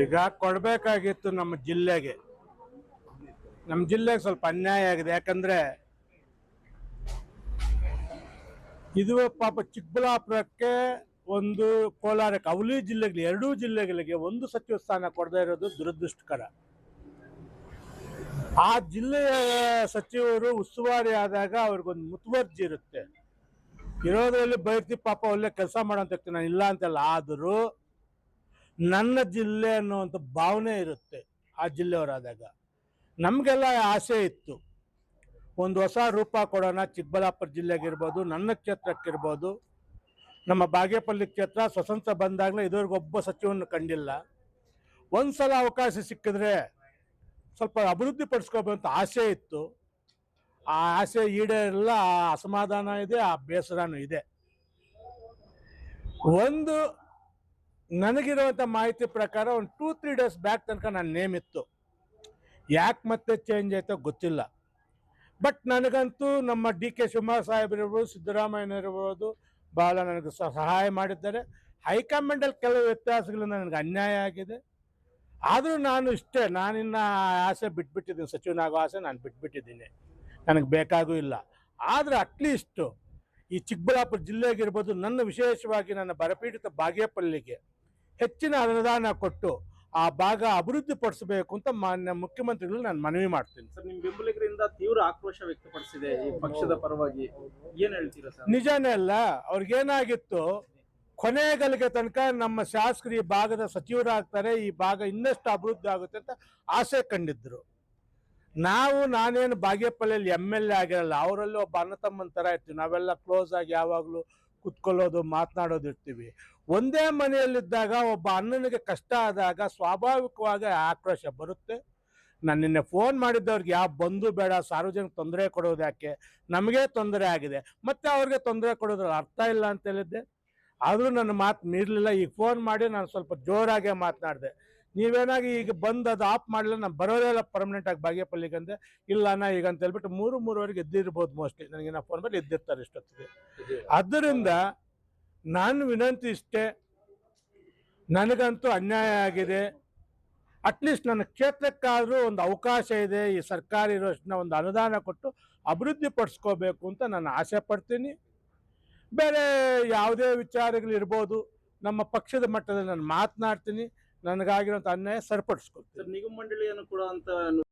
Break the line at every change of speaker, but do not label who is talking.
ಈಗ ಕೊಡಬೇಕಾಗಿತ್ತು ನಮ್ಮ ಜಿಲ್ಲೆಗೆ. ನಮ್ಮ ಜಿಲ್ಲೆಗೆ ಸ್ವಲ್ಪ ಅನ್ಯಾಯ ಆಗಿದೆ. ಯಾಕಂದ್ರೆ ಇದು ಪಾಪ ಚಿಕ್ಕಬಳ್ಳಾಪುರಕ್ಕೆ ಒಂದು, ಕೋಲಾರಕ್ಕೆ, ಅವಳಿ ಜಿಲ್ಲೆಗೆ, ಎರಡೂ ಜಿಲ್ಲೆಗಳಿಗೆ ಒಂದು ಸಚಿವ ಸ್ಥಾನ ಕೊಡದೇ ಇರೋದು ದುರದೃಷ್ಟಕರ. ಆ ಜಿಲ್ಲೆಯ ಸಚಿವರು ಉಸ್ತುವಾರಿ ಆದಾಗ ಅವ್ರಿಗೊಂದು ಮುತುವರ್ಜಿ ಇರುತ್ತೆ. ಇರೋದ್ರಲ್ಲಿ ಬೈರ್ತಿ ಪಾಪ ಒಳ್ಳೆ ಕೆಲಸ ಮಾಡೋಂತ ನಾನು ಇಲ್ಲ ಅಂತಲ್ಲ, ಆದರೂ ನನ್ನ ಜಿಲ್ಲೆ ಅನ್ನುವಂಥ ಭಾವನೆ ಇರುತ್ತೆ ಆ ಜಿಲ್ಲೆಯವರಾದಾಗ. ನಮಗೆಲ್ಲ ಆಸೆ ಇತ್ತು, ಒಂದು ಹೊಸ ರೂಪ ಕೊಡೋಣ ಚಿಕ್ಕಬಳ್ಳಾಪುರ ಜಿಲ್ಲೆಗಿರ್ಬೋದು, ನನ್ನ ಕ್ಷೇತ್ರಕ್ಕಿರ್ಬೋದು. ನಮ್ಮ ಬಾಗೇಪಲ್ಲಿ ಕ್ಷೇತ್ರ ಸ್ವತಂತ್ರ ಬಂದಾಗಲೇ ಇದುವರೆಗೂ ಒಬ್ಬ ಸಚಿವನ ಕಂಡಿಲ್ಲ. ಒಂದು ಸಲ ಅವಕಾಶ ಸಿಕ್ಕಿದ್ರೆ ಸ್ವಲ್ಪ ಅಭಿವೃದ್ಧಿ ಪಡಿಸ್ಕೋಬೇಕಂತ ಆಸೆ ಇತ್ತು. ಆ ಆಸೆ ಈಡೇರಿಲ್ಲ, ಆ ಅಸಮಾಧಾನ ಇದೆ, ಆ ಬೇಸರನೂ ಇದೆ. ಒಂದು ನನಗಿರುವಂಥ ಮಾಹಿತಿ ಪ್ರಕಾರ ಒಂದು 2-3 ಡೇಸ್ ಬ್ಯಾಕ್ ತನಕ ನನ್ನ ನೇಮ್ ಇತ್ತು. ಯಾಕೆ ಮತ್ತೆ ಚೇಂಜ್ ಆಯ್ತೋ ಗೊತ್ತಿಲ್ಲ. ಬಟ್ ನನಗಂತೂ ನಮ್ಮ DK ಶಿವಕುಮಾರ್ ಸಾಹೇಬರಿರ್ಬೋದು, ಸಿದ್ದರಾಮಯ್ಯನವರಿರ್ಬೋದು ಭಾಳ ನನಗೆ ಸಹಾಯ ಮಾಡಿದ್ದಾರೆ. ಹೈಕಮಾಂಡಲ್ಲಿ ಕೆಲವು ವ್ಯತ್ಯಾಸಗಳು ನನಗೆ ಅನ್ಯಾಯ ಆಗಿದೆ. ಆದರೂ ನಾನು ನಾನಿನ್ನ ಆಸೆ ಬಿಟ್ಬಿಟ್ಟಿದ್ದೀನಿ, ಸಚಿವನಾಗೋ ಆಸೆ ನಾನು ಬಿಟ್ಬಿಟ್ಟಿದ್ದೀನಿ, ನನಗೆ ಬೇಕಾಗೂ ಇಲ್ಲ. ಆದರೆ ಅಟ್ಲೀಸ್ಟು ಈ ಚಿಕ್ಕಬಳ್ಳಾಪುರ ಜಿಲ್ಲೆಗಿರ್ಬೋದು, ನನ್ನ ವಿಶೇಷವಾಗಿ ನನ್ನ ಬರಪೀಡಿತ ಬಾಗೇಪಲ್ಲಿಗೆ ಹೆಚ್ಚಿನ ಅನುದಾನ ಕೊಟ್ಟು ಆ ಭಾಗ ಅಭಿವೃದ್ಧಿ ಪಡಿಸಬೇಕು ಅಂತ ಮಾನ್ಯ ಮುಖ್ಯಮಂತ್ರಿಗಳು ನಾನು ಮನವಿ ಮಾಡ್ತೀನಿ.
ಸರ್, ನಿಮ್ಮ ಬೆಂಬಲಿಗರಿಂದ ತೀವ್ರ ಆಕ್ರೋಶ ವ್ಯಕ್ತಪಡಿಸಿದೆ ಈ ಪಕ್ಷದ ಪರವಾಗಿ, ಏನ್ ಹೇಳ್ತೀರಾ ಸರ್?
ನಿಜಾನೇ ಅಲ್ಲ, ಅವ್ರಿಗೇನಾಗಿತ್ತು, ಕೊನೆಗಳಿಗೆ ತನಕ ನಮ್ಮ ಶಾಸಕರು ಈ ಭಾಗದ ಸಚಿವರಾಗ್ತಾರೆ, ಈ ಭಾಗ ಇನ್ನಷ್ಟು ಅಭಿವೃದ್ಧಿ ಆಗುತ್ತೆ ಅಂತ ಆಸೆ ಕಂಡಿದ್ರು. ನಾನೇನು ಬಾಗೇಪಲ್ಲಿಯಲ್ಲಿ MLA ಆಗಿರಲ್ಲ, ಅವರಲ್ಲಿ ಒಬ್ಬ ಅಣ್ಣ ತಮ್ಮನ ಥರ ಇರ್ತೀವಿ. ನಾವೆಲ್ಲ ಕ್ಲೋಸ್ ಆಗಿ ಯಾವಾಗಲೂ ಕುತ್ಕೊಳ್ಳೋದು, ಮಾತನಾಡೋದು ಇರ್ತೀವಿ. ಒಂದೇ ಮನೆಯಲ್ಲಿದ್ದಾಗ ಒಬ್ಬ ಅಣ್ಣನಿಗೆ ಕಷ್ಟ ಆದಾಗ ಸ್ವಾಭಾವಿಕವಾಗಿ ಆಕ್ರೋಶ ಬರುತ್ತೆ. ನಾನು ನಿನ್ನೆ ಫೋನ್ ಮಾಡಿದ್ದವ್ರಿಗೆ ಯಾವ ಬಂಧು ಬೇಡ, ಸಾರ್ವಜನಿಕ ತೊಂದರೆ ಕೊಡೋದು ಯಾಕೆ, ನಮಗೆ ತೊಂದರೆ ಆಗಿದೆ, ಮತ್ತೆ ಅವ್ರಿಗೆ ತೊಂದರೆ ಕೊಡೋದ್ರ ಅರ್ಥ ಇಲ್ಲ ಅಂತ ಹೇಳಿದ್ದೆ. ಆದರೂ ನನ್ನ ಮಾತು ಮೀರಲಿಲ್ಲ. ಈಗ ಫೋನ್ ಮಾಡಿ ನಾನು ಸ್ವಲ್ಪ ಜೋರಾಗೆ ಮಾತನಾಡಿದೆ. ನೀವೇನಾಗಿ ಈಗ ಬಂದು ಅದು ಆಫ್ ಮಾಡಲಿಲ್ಲ, ನಾನು ಬರೋದೇ ಇಲ್ಲ ಪರ್ಮನೆಂಟಾಗಿ ಬಾಗೇಪಲ್ಲಿಗೆ ಅಂದೆ. ಇಲ್ಲ ನಾ ಈಗ ಅಂತ ಹೇಳ್ಬಿಟ್ಟು 3-3ವರೆಗೆ ಎದ್ದಿರ್ಬೋದು ಮೋಸ್ಟ್ಲಿ. ನನಗೆ ನಾ ಫೋನ್ ಮಾಡಿ ಎದ್ದಿರ್ತಾರೆ ಇಷ್ಟೊತ್ತಿಗೆ. ಆದ್ದರಿಂದ ನಾನು ವಿನಂತಿ ಇಷ್ಟೇ, ನನಗಂತೂ ಅನ್ಯಾಯ ಆಗಿದೆ. ಅಟ್ಲೀಸ್ಟ್ ನನ್ನ ಕ್ಷೇತ್ರಕ್ಕಾದರೂ ಒಂದು ಅವಕಾಶ ಇದೆ, ಈ ಸರ್ಕಾರ ಇರೋಷ್ಟನ್ನ ಒಂದು ಅನುದಾನ ಕೊಟ್ಟು ಅಭಿವೃದ್ಧಿ ಪಡಿಸ್ಕೋಬೇಕು ಅಂತ ನಾನು ಆಸೆ ಪಡ್ತೀನಿ. ಬೇರೆ ಯಾವುದೇ ವಿಚಾರಗಳಿರ್ಬೋದು, ನಮ್ಮ ಪಕ್ಷದ ಮಟ್ಟದಲ್ಲಿ ನಾನು ಮಾತನಾಡ್ತೀನಿ, ನನಗಾಗಿರೋಂಥ ಅನ್ಯಾಯ ಸರಿಪಡಿಸ್ಕೊಳ್ತೀನಿ.
ನಿಗಮ ಮಂಡಳಿಯನ್ನು ಕೂಡ ಅಂತ